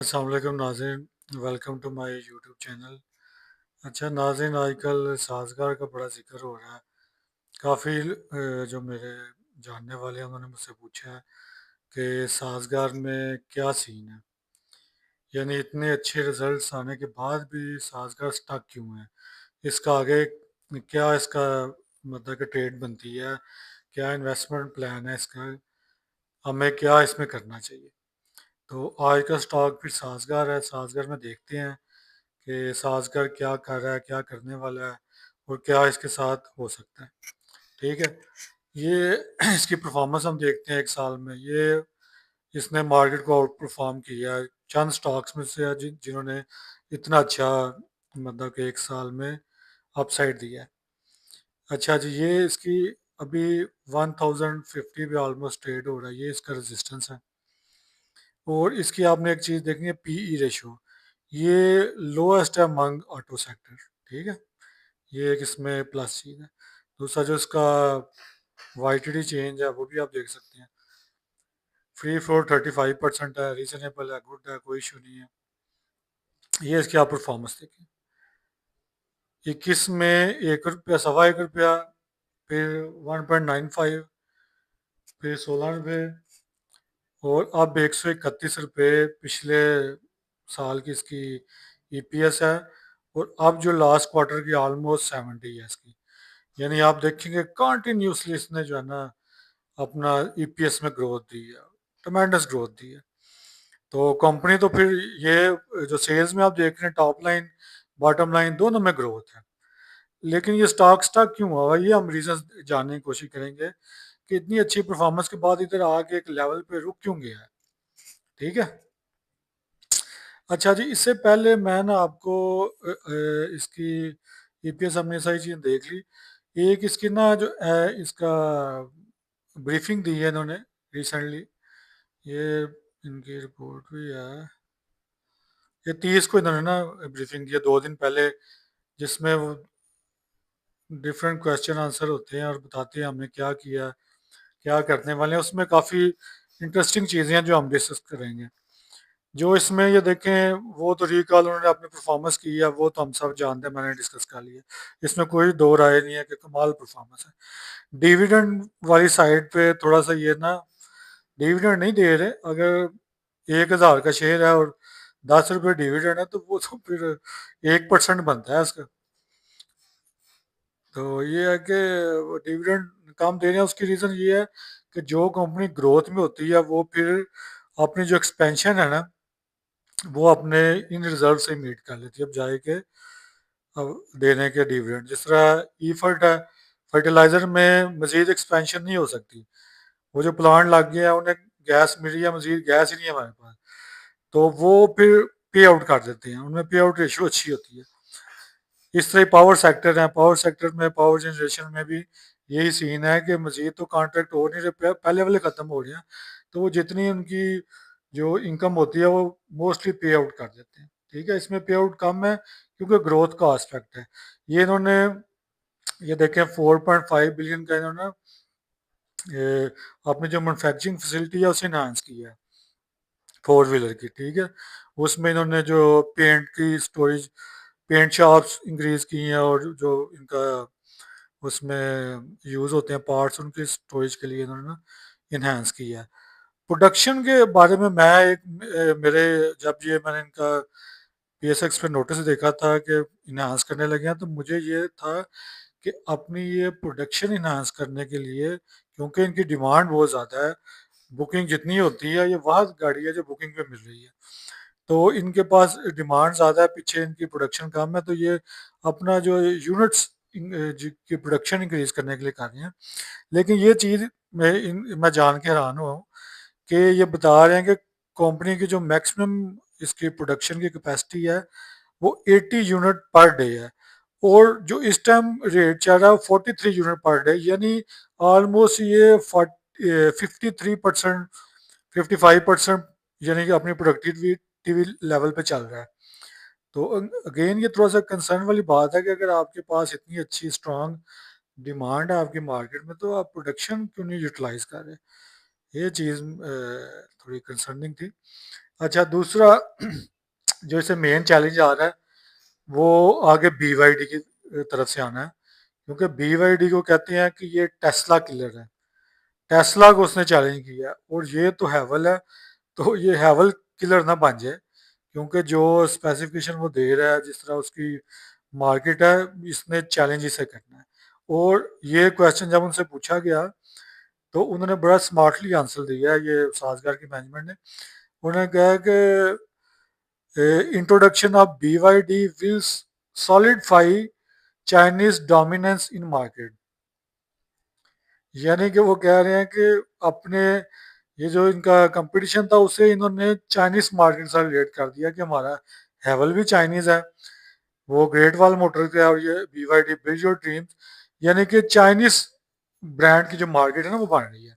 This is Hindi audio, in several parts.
अस्सलाम वालेकुम नाज़रीन, welcome to my YouTube channel. अच्छा नाज़रीन, आजकल साज़गार का बड़ा ज़िक्र हो रहा है। काफ़ी जो मेरे जानने वाले हैं उन्होंने मुझसे पूछा है कि साज़गार में क्या सीन है, यानी इतने अच्छे रिजल्ट्स आने के बाद भी साज़गार स्टक क्यों है? इसका आगे क्या इसका मतलब कि ट्रेड बनती है, क्या इन्वेस्टमेंट प्लान है इसका, हमें क्या इसमें करना चाहिए? तो आज का स्टॉक फिर साज़गार है। साज़गार में देखते हैं कि साज़गर क्या कर रहा है, क्या करने वाला है और क्या इसके साथ हो सकता है। ठीक है, ये इसकी परफॉर्मेंस हम देखते हैं एक साल में। ये इसने मार्केट को आउट परफॉर्म किया है। चंद स्टॉक्स में से है जिन्होंने इतना अच्छा मतलब कि एक साल में अपसाइड दिया है। अच्छा जी, ये इसकी अभी 1050 पे ऑलमोस्ट ट्रेड हो रहा है। ये इसका रेजिस्टेंस है। और इसकी आपने एक चीज़ देखनी है, पीई रेशो। ये लोएस्ट है अमंग ऑटो सेक्टर। ठीक है, ये एक इसमें प्लस चीज़ है। दूसरा जो इसका वाईटीडी चेंज है वो भी आप देख सकते हैं। फ्री फ्लोट 35% है, रीजनेबल है, गुड है, कोई इशू नहीं है। ये इसकी आप परफॉर्मेंस देखें। 21 में 1 रुपया, सवा 1 रुपया, फिर 1.95, फिर 16 रुपये, और अब 131 रुपये पिछले साल की इसकी ईपीएस है। और अब जो लास्ट क्वार्टर की ऑलमोस्ट 70 है इसकी। यानी आप देखेंगे कंटिन्यूसली इसने जो है ना अपना ईपीएस में ग्रोथ दी है, ट्मेंडस ग्रोथ दी है। तो कंपनी तो फिर ये जो सेल्स में आप देख रहे हैं, टॉप लाइन बॉटम लाइन दोनों में ग्रोथ है। लेकिन ये स्टॉक स्टॉक क्यों हुआ, ये हम रीजन जानने की कोशिश करेंगे कि इतनी अच्छी परफॉर्मेंस के बाद इधर आके एक लेवल पे रुक क्यों गया है। ठीक है। अच्छा जी, इससे पहले मैं ना आपको इसकी ईपीएस हमने सारी चीज़ें देख ली। एक इसकी ना जो इसका ब्रीफिंग दी है इन्होंने रिसेंटली, ये इनकी रिपोर्ट भी है। ये 30 को इन्होंने ना ब्रीफिंग दिया 2 दिन पहले, जिसमें वो डिफरेंट क्वेश्चन आंसर होते हैं और बताते हैं हमने क्या किया, क्या करने वाले हैं। उसमें काफ़ी इंटरेस्टिंग चीज़ें हैं जो हम डिस्कस करेंगे। जो इसमें ये देखें, वो तो रिकॉल उन्होंने अपनी परफॉर्मेंस की है, वो तो हम सब जानते हैं, मैंने डिस्कस कर लिया। इसमें कोई दो राय नहीं है कि कमाल परफॉर्मेंस है। डिविडेंड वाली साइड पे थोड़ा सा ये ना, डिविडेंड नहीं दे रहे। अगर 1,000 का शेयर है और 10 रुपये डिविडेंड है तो वो तो फिर 1% बनता है उसका। तो ये है कि वो डिविडेंड कम दे रहे हैं। उसकी रीज़न ये है कि जो कंपनी ग्रोथ में होती है वो फिर अपनी जो एक्सपेंशन है ना वो अपने इन रिजर्व से मीट कर लेती है अब जाए के अब देने के डिविडेंड। जिस तरह ईफर्ट है, फर्टिलाइजर में मजीद एक्सपेंशन नहीं हो सकती। वो जो प्लांट लग गया है उन्हें गैस मिल रही है, मजीद गैस ही नहीं है हमारे पास, तो वो फिर पे आउट कर देते हैं। उनमें पे आउट रेशियो अच्छी होती है। इस तरह पावर सेक्टर है, पावर सेक्टर में पावर जनरेशन में भी यही सीन है कि मजीद तो कॉन्ट्रैक्ट हो नहीं रहे, पहले वाले ख़त्म हो रहे हैं। तो वो जितनी उनकी जो इनकम होती है वो मोस्टली पे आउट कर देते हैं। ठीक है, इसमें पे आउट कम है क्योंकि ग्रोथ का आस्पेक्ट है। ये इन्होंने ये देखें 4.5 बिलियन का इन्होंने ये अपनी जो मैनुफैक्चरिंग फैसिलिटी है उसे इन्हांस किया है 4 व्हीलर की। ठीक है, उसमें इन्होंने जो पेंट की स्टोरेज, पेंट शॉप्स इंक्रीज की हैं, और जो इनका उसमें यूज़ होते हैं पार्ट्स उनकी स्टोरेज के लिए इन्होंने इन्हेंस किया है। प्रोडक्शन के बारे में मैं मेरे जब ये मैंने इनका पीएसएक्स पे नोटिस देखा था कि इन्हांस करने लगे हैं, तो मुझे ये था कि अपनी ये प्रोडक्शन इन्हांस करने के लिए, क्योंकि इनकी डिमांड बहुत ज़्यादा है, बुकिंग जितनी होती है, ये वह गाड़ी है जो बुकिंग पे मिल रही है, तो इनके पास डिमांड ज़्यादा है, पीछे इनकी प्रोडक्शन कम है, तो ये अपना जो यूनिट्स की प्रोडक्शन इंक्रीज करने के लिए कर रहे हैं। लेकिन ये चीज़ मैं जान के हैरान हुआ हूँ कि ये बता रहे हैं कि कंपनी की जो मैक्सिमम इसकी प्रोडक्शन की कैपेसिटी है वो 80 यूनिट पर डे है, और जो इस टाइम रेट चल रहा है 43 यूनिट पर डे, यानी ऑलमोस्ट ये 53%, 55%, यानी कि अपनी प्रोडक्टिविटी लेवल पे चल रहा है। तो अगेन ये थोड़ा सा कंसर्न वाली बात है कि अगर आपके पास इतनी अच्छी स्ट्रांग डिमांड है आपकी मार्केट में, तो आप प्रोडक्शन क्यों नहीं यूटिलाइज कर रहे। ये चीज़ थोड़ी कंसर्निंग थी। अच्छा, दूसरा जो इसे मेन चैलेंज आ रहा है वो आगे BYD की तरफ से आना है, क्योंकि BYD को कहते हैं कि ये टेस्ला किलर है। टेस्ला को उसने चैलेंज किया है, और ये तो हैवल है, तो ये हैवल किलर ना बन जाए, क्योंकि जो स्पेसिफिकेशन वो दे रहा है, जिस तरह उसकी मार्केट है, इसने चैलेंज इसे करना है। और ये क्वेश्चन जब उनसे पूछा गया तो उन्होंने बड़ा स्मार्टली आंसर दिया है, ये साजगार की मैनेजमेंट ने। उन्होंने कहा कि introduction of BYD will solidify Chinese dominance in market. यानी कि वो कह रहे हैं कि अपने ये जो इनका कंपटीशन था उसे इन्होंने चाइनीज मार्केट से रिलेट कर दिया कि हमारा हैवल भी चाइनीज है, वो ग्रेट वॉल मोटर का, और ये BYD बिल्ड योर ड्रीम्स, यानी कि चाइनीज ब्रांड की जो मार्केट है ना वो बन रही है।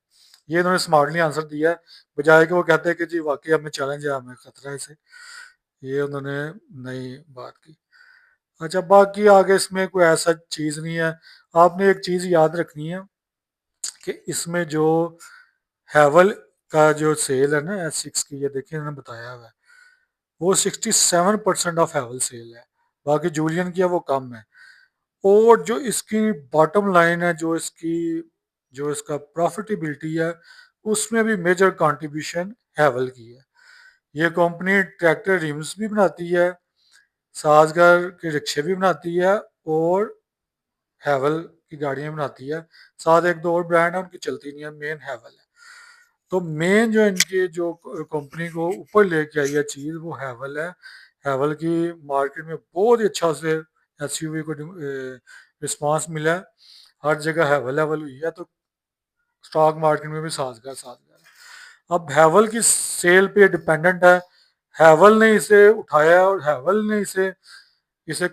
ये इन्होंने स्मार्टली आंसर दिया है, बजाय कि वो कहते हैं कि जी वाकई हमें चैलेंज है, हमें खतरा है इसे। ये उन्होंने नई बात की। अच्छा, बाकी आगे इसमें कोई ऐसा चीज़ नहीं है। आपने एक चीज़ याद रखनी है कि इसमें जो हैवल का जो सेल है ना S6 की, ये देखिए इन्होंने बताया हुआ है, वो 67% ऑफ हैवल सेल है। बाकी जूलियन की है वो कम है। और जो इसकी बॉटम लाइन है, जो इसका प्रॉफिटेबिलिटी है, उसमें भी मेजर कंट्रीब्यूशन हैवल की है। ये कंपनी ट्रैक्टर रिम्स भी बनाती है, साजगर के रिक्शे भी बनाती है, और हैवल की गाड़ियां भी बनाती है। साथ एक दो और ब्रांड है, उनकी चलती नहीं है, मेन हैवल है। तो मेन जो इनकी जो कंपनी को ऊपर लेके आई है चीज़, वो हैवल है। हैवल की मार्केट में बहुत ही अच्छा से SUV को रिस्पांस मिला है। हर जगह हैवल हैवल हुई है, तो स्टॉक मार्केट में भी साजगार साजगार है। अब हैवल की सेल पे डिपेंडेंट है, हैवल ने इसे उठाया है और हैवल ने इसे इसे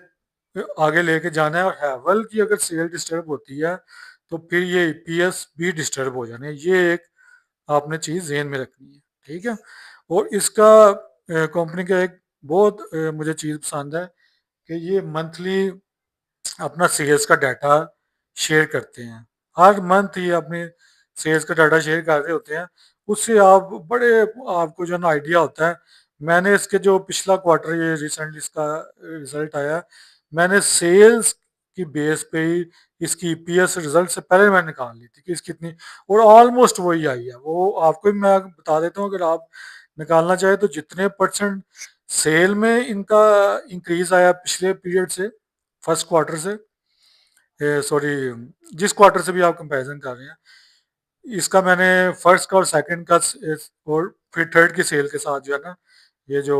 आगे लेके जाना है। और हैवल की अगर सेल डिस्टर्ब होती है तो फिर ये EPS भी डिस्टर्ब हो जाने हैं। ये एक आपने चीज़ ज़हन में रखनी है, ठीक है। और इसका कंपनी का एक बहुत मुझे चीज़ पसंद है कि ये मंथली अपना सेल्स का डाटा शेयर करते हैं। हर मंथ ये अपने सेल्स का डाटा शेयर कर रहे होते हैं। उससे आप बड़े आपको जो है ना आइडिया होता है। मैंने इसके जो पिछला क्वार्टर, ये रिसेंटली इसका रिजल्ट आया, मैंने सेल्स की बेस पे ही इसकी EPS रिजल्ट से पहले मैंने निकाल ली थी कि इसकी कितनी, और ऑलमोस्ट वही आई है। वो आपको भी मैं बता देता हूँ, अगर आप निकालना चाहें तो जितने परसेंट सेल में इनका इंक्रीज आया पिछले पीरियड से, फर्स्ट क्वार्टर से, सॉरी जिस क्वार्टर से भी आप कंपैरिजन कर रहे हैं, इसका मैंने फर्स्ट का और सेकंड का और फिर थर्ड की सेल के साथ जो है ना, ये जो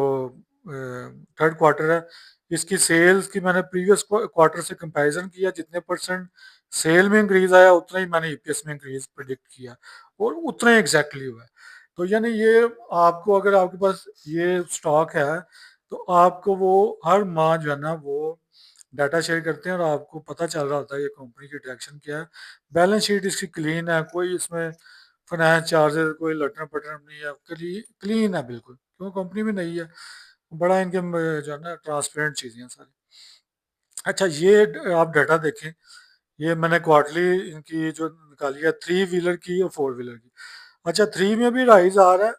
थर्ड क्वार्टर है, इसकी सेल्स की मैंने प्रीवियस क्वार्टर से कंपैरिजन किया। जितने परसेंट सेल में इंक्रीज आया, उतना ही मैंने EPS में इंक्रीज प्रिडिक्ट किया, और उतना ही एग्जैक्टली हुआ है। तो यानी ये आपको, अगर आपके पास ये स्टॉक है, तो आपको वो हर माह जो है ना वो डाटा शेयर करते हैं, और आपको पता चल रहा होता है ये कंपनी की डायरेक्शन क्या है। बैलेंस शीट इसकी क्लीन है, कोई इसमें फाइनेंस चार्जेस कोई लटन पटन नहीं है, क्लीन है बिल्कुल, क्यों कंपनी भी नहीं है। बड़ा इनके जो है ना ट्रांसपेरेंट चीज़ें हैं सारी। अच्छा, ये आप डाटा देखें, ये मैंने क्वार्टरली इनकी जो निकाली है 3 व्हीलर की और 4 व्हीलर की। अच्छा, 3 में भी राइज आ रहा है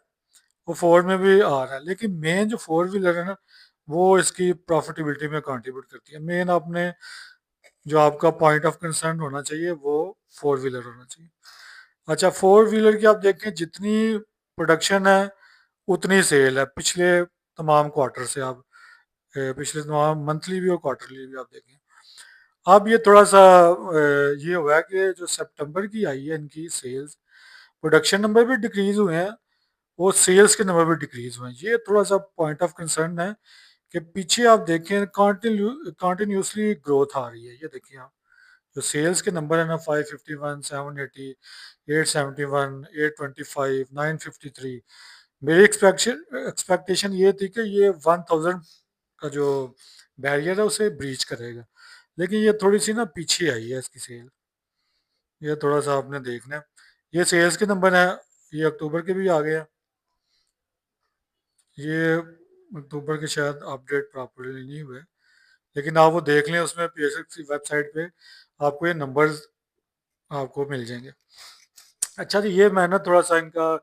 और 4 में भी आ रहा है, लेकिन मेन जो 4 व्हीलर है ना, वो इसकी प्रॉफिटेबिलिटी में कंट्रीब्यूट करती है। मेन आपने जो आपका पॉइंट ऑफ कंसर्न होना चाहिए वो 4 व्हीलर होना चाहिए। अच्छा, 4 व्हीलर की आप देखें, जितनी प्रोडक्शन है उतनी सेल है पिछले तमाम क्वार्टर से। आप पिछले तमाम मंथली भी और क्वार्टरली भी आप देखें। अब ये थोड़ा सा ये हुआ है कि जो सितंबर की आई है इनकी सेल्स, प्रोडक्शन नंबर भी डिक्रीज हुए हैं और सेल्स के नंबर भी डिक्रीज हुए हैं। ये थोड़ा सा पॉइंट ऑफ कंसर्न है कि पीछे आप देखें कॉन्टिन्यूसली ग्रोथ आ रही है। ये देखिए आप, जो सेल्स के नंबर है ना, 551, 780, 871, 825, 953, मेरी एक्सपेक्टेशन ये थी कि ये 1000 का जो बैरियर है उसे ब्रीच करेगा, लेकिन ये थोड़ी सी ना पीछे आई है इसकी सेल। ये थोड़ा सा आपने देखना है। ये सेल्स के नंबर है, ये अक्टूबर के भी आ गए हैं। ये अक्टूबर के शायद अपडेट प्रॉपरली नहीं हुए, लेकिन आप वो देख लें, उसमें PSX की वेबसाइट पे आपको ये नंबर्स आपको मिल जाएंगे। अच्छा जी, ये मैं ना थोड़ा सा इनका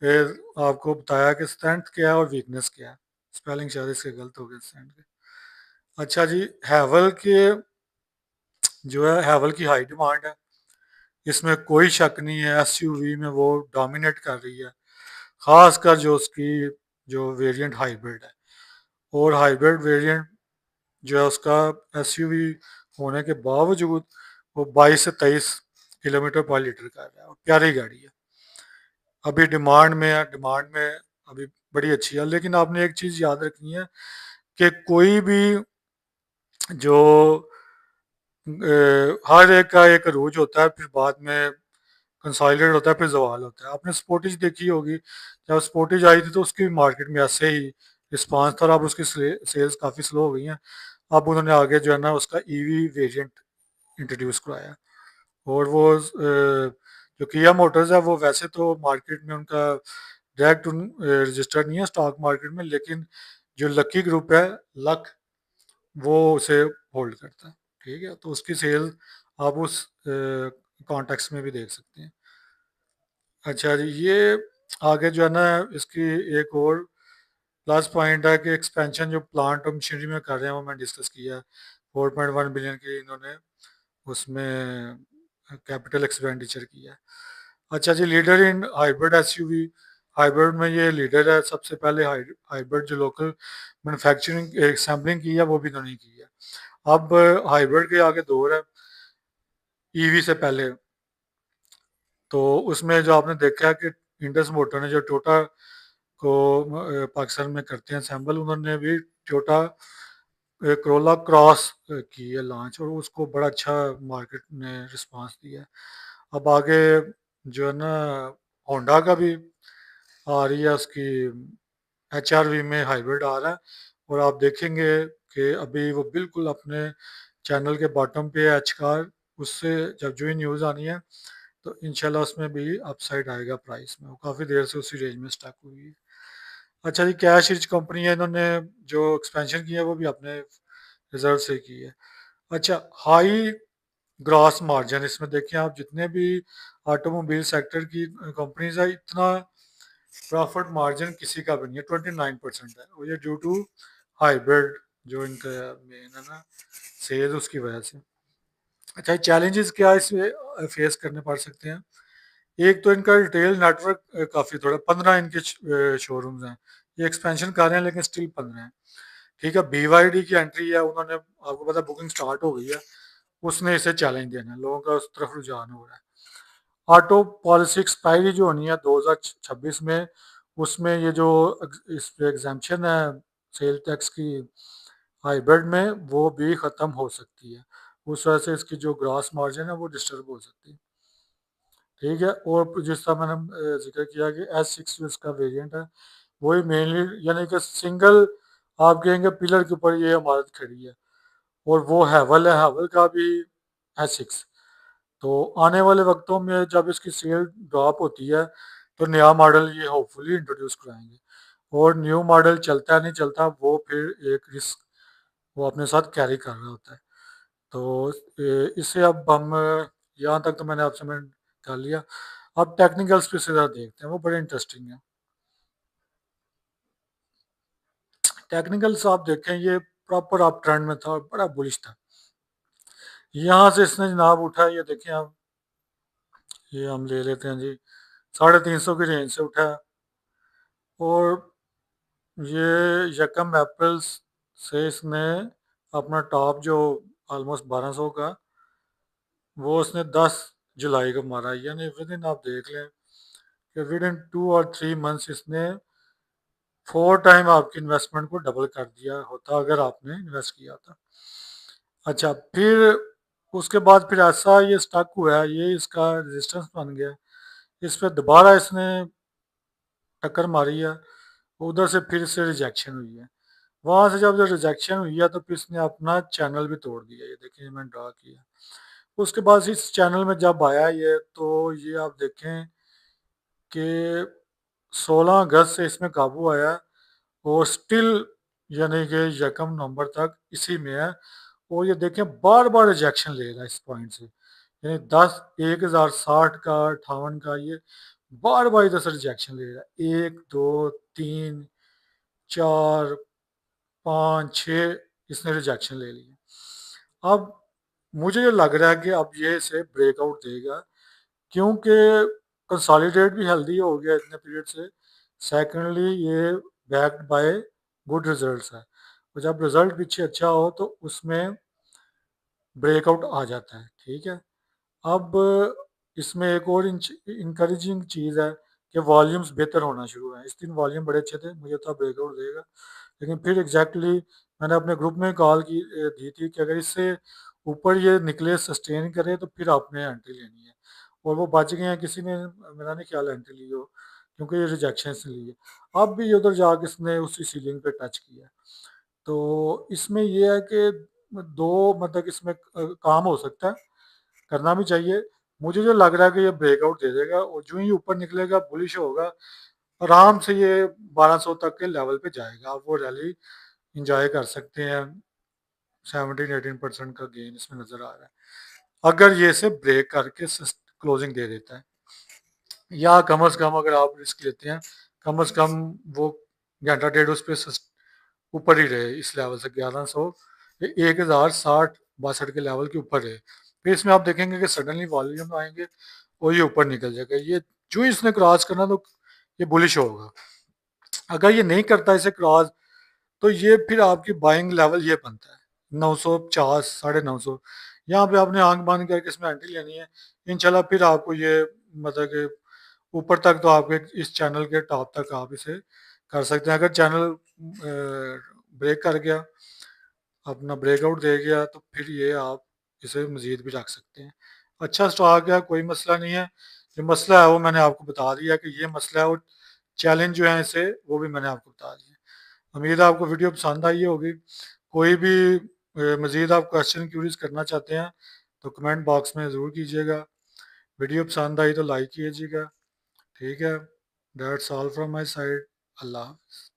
फिर आपको बताया कि स्ट्रेंथ क्या है और वीकनेस क्या है। स्पेलिंग शायद इसके गलत हो गए स्ट्रेंथ के। अच्छा जी, हैवल के जो है हैवल की हाई डिमांड है, इसमें कोई शक नहीं है। एसयूवी में वो डोमिनेट कर रही है, खासकर जो उसकी जो वेरिएंट हाइब्रिड है। और हाइब्रिड वेरिएंट जो है उसका एसयूवी होने के बावजूद वो 22 से 23 किलोमीटर पर लीटर कर रहा है, और प्यारी गाड़ी है। अभी डिमांड में है, डिमांड में अभी बड़ी अच्छी है। लेकिन आपने एक चीज़ याद रखनी है कि कोई भी जो हर एक का एक अरूज होता है, फिर बाद में कंसोलिडेट होता है, फिर जवाल होता है। आपने स्पोर्टेज देखी होगी, जब स्पोर्टेज आई थी तो उसकी मार्केट में ऐसे ही रिस्पांस था, और अब उसकी सेल्स काफ़ी स्लो हो गई हैं। अब उन्होंने आगे जो है ना उसका ईवी वेरिएंट इंट्रोड्यूस कराया। और वो जो किया मोटर्स है वो वैसे तो मार्केट में उनका डायरेक्ट रजिस्टर्ड नहीं है स्टॉक मार्केट में, लेकिन जो लकी ग्रुप है, लक, वो उसे होल्ड करता है। ठीक है, तो उसकी सेल आप उस कॉन्टेक्स्ट में भी देख सकते हैं। अच्छा जी, ये आगे जो है ना इसकी एक और प्लस पॉइंट है कि एक्सपेंशन जो प्लांट और मशीनरी में कर रहे हैं वो मैंने डिस्कस किया है। 4.1 बिलियन की इन्होंने उसमें कैपिटल एक्सपेंडिचर किया है। अच्छा जी, leader in hybrid SUV, hybrid में ये लीडर है। सबसे पहले हाइब्रिड जो लोकल मैन्युफैक्चरिंग सैम्पलिंग की है वो भी इन्होंने की है। अब हाइब्रिड के आगे दौर है ईवी से पहले। तो उसमें जो आपने देखा है कि इंडस मोटर ने जो टोटा को पाकिस्तान में करते हैं असेंबल, उन्होंने भी टोटा करोला क्रॉस की है लॉन्च, और उसको बड़ा अच्छा मार्केट ने रिस्पांस दिया है। अब आगे जो है ना होंडा का भी आ रही है, उसकी एचआरवी में हाइब्रिड आ रहा है। और आप देखेंगे कि अभी वो बिल्कुल अपने चैनल के बॉटम पे है एच कार। उससे जब जो ही न्यूज़ आनी है तो इंशाल्लाह उसमें भी अपसाइड आएगा प्राइस में। वो काफ़ी देर से उसी रेंज में स्टक हुई है। अच्छा जी, कैश रिच कंपनी है, इन्होंने जो एक्सपेंशन किया है वो भी अपने रिजर्व से की है। अच्छा, हाई ग्रॉस मार्जिन, इसमें देखें आप जितने भी ऑटोमोबाइल सेक्टर की कंपनीज है, इतना प्रॉफिट मार्जिन किसी का भी नहीं है, 29% है। और ये ड्यू टू हाइब्रिड जो इनका मेन है ना सेल, उसकी वजह से। अच्छा, चैलेंजेस क्या इसमें फेस करने पड़ सकते हैं। एक तो इनका रिटेल नेटवर्क काफ़ी थोड़ा, 15 इनके शोरूम्स हैं। ये एक्सपेंशन कर रहे हैं लेकिन स्टिल 15 हैं। ठीक है, BYD की एंट्री है, उन्होंने आपको पता बुकिंग स्टार्ट हो गई है, उसने इसे चैलेंज देना है, लोगों का उस तरफ रुझान हो रहा है। ऑटो पॉलिसी एक्सपायरी जो होनी है 2026 में, उसमें ये जो इस पे एग्जाम्पशन है सेल टैक्स की हाइब्रिड में, वो भी ख़त्म हो सकती है। उस वजह से इसकी जो ग्रॉस मार्जिन है वो डिस्टर्ब हो सकती है। ठीक है, और जिस तरह मैंने जिक्र किया कि S6 जो इसका वेरिएंट है, वही मेनली यानी कि सिंगल आप कहेंगे पिलर के ऊपर ये इमारत खड़ी है, और वो हैवल है, हैवल का भी S6। तो आने वाले वक्तों में जब इसकी सेल ड्रॉप होती है तो नया मॉडल ये होपफुली इंट्रोड्यूस कराएंगे। और न्यू मॉडल चलता है नहीं चलता, वो फिर एक रिस्क वो अपने साथ कैरी कर रहा होता है। तो इससे अब हम यहाँ तक तो मैंने आपसे मैं कर लिया। अब टेक्निकल्स पे सीधा देखते हैं, वो बड़े इंटरेस्टिंग है। टेक्निकल्स आप देखें, ये प्रॉपर आप ट्रेंड में था और बड़ा बुलिश था। यहाँ से इसने जनाब उठा, ये देखें आप, ये हम ले लेते हैं जी, 350 की रेंज से उठा है। और ये यकम अप्रैल से इसने अपना टॉप जो ऑलमोस्ट 1200 का, वो उसने 10 जुलाई को मारा। यानी विद इन आप देख लें कि विद इन 2 और 3 मंथ्स इसने 4 टाइम आपकी इन्वेस्टमेंट को डबल कर दिया होता अगर आपने इन्वेस्ट किया था। अच्छा, फिर उसके बाद फिर ऐसा ये स्टक हुआ है, ये इसका रेजिस्टेंस बन गया। इस पर दोबारा इसने टक्कर मारी है, उधर से फिर से रिजेक्शन हुई है। वहां से जब रिजेक्शन हुई है तो फिर इसने अपना चैनल भी तोड़ दिया। ये देखिए मैंने ड्रा किया। उसके बाद इस चैनल में जब आया ये, तो ये आप देखें कि 16 अगस्त से इसमें काबू आया, और स्टिल यानी कि यकम नवंबर तक इसी में है। और ये देखें बार बार रिजेक्शन ले रहा है इस पॉइंट से, यानी 10, 1060 का, 58 का, ये बार बार इधर से रिजेक्शन ले रहा है, 1 2 3 4 5 6 इसने रिजेक्शन ले लिया। अब मुझे ये लग रहा है कि अब ये इसे ब्रेकआउट देगा, क्योंकि कंसोलिडेट भी हेल्दी हो गया इतने पीरियड से। सेकेंडली ये बैक्ड बाय गुड रिजल्ट्स है, तो जब रिजल्ट पीछे अच्छा हो तो उसमें ब्रेकआउट आ जाता है। ठीक है, अब इसमें एक और इंकरेजिंग चीज़ है कि वॉल्यूम्स बेहतर होना शुरू है। इस दिन वॉल्यूम बड़े अच्छे थे, मुझे था ब्रेकआउट देगा, लेकिन फिर एग्जैक्टली मैंने अपने ग्रुप में कॉल की दी थी कि अगर इससे ऊपर ये निकले सस्टेन करे तो फिर आपने एंट्री लेनी है। और वो बच गए हैं, किसी ने मेरा नहीं ख्याल एंट्री ली हो, क्योंकि ये रिजेक्शन से ली है। अब भी उधर जाके इसने उसी सीलिंग पे टच किया। तो इसमें ये है कि दो मतलब इसमें काम हो सकता है, करना भी चाहिए। मुझे जो लग रहा है कि ये ब्रेकआउट दे देगा और जो ही ऊपर निकलेगा बुलिश होगा, आराम से ये 1200 तक के लेवल पे जाएगा। आप वो रैली इंजॉय कर सकते हैं। 17-18% का गेन इसमें नजर आ रहा है अगर ये इसे ब्रेक करके क्लोजिंग दे देता है, या कम से कम अगर आप रिस्क लेते हैं, कम से कम वो घंटा डेढ़ उस पर ऊपर ही रहे, इस लेवल से 1100 1060-62 के लेवल के ऊपर रहे। फिर इसमें आप देखेंगे कि सडनली वॉल्यूम आएंगे और ये ऊपर निकल जाएगा। ये जो ही इसने क्रॉस करना तो ये बुलिश होगा। अगर ये नहीं करता इसे क्रॉस, तो ये फिर आपकी बाइंग लेवल ये बनता है 950 950। यहाँ पे आपने आंख बंद करके इसमें एंट्री लेनी है। इंशाल्लाह फिर आपको ये मतलब कि ऊपर तक तो आपके इस चैनल के टॉप तक आप इसे कर सकते हैं। अगर चैनल ब्रेक कर गया, अपना ब्रेकआउट दे गया, तो फिर ये आप इसे मज़ीद भी रख सकते हैं। अच्छा स्टॉक है, कोई मसला नहीं है। जो मसला है वो मैंने आपको बता दिया कि ये मसला है, और चैलेंज जो है इसे वो भी मैंने आपको बता दिया। उम्मीद है आपको वीडियो पसंद आई होगी। कोई भी मज़ीद आप क्वेश्चन क्यूरीज करना चाहते हैं तो कमेंट बॉक्स में ज़रूर कीजिएगा। वीडियो पसंद आई तो लाइक कीजिएगा। ठीक है, that's all from my side. अल्लाह हाफ़िज़।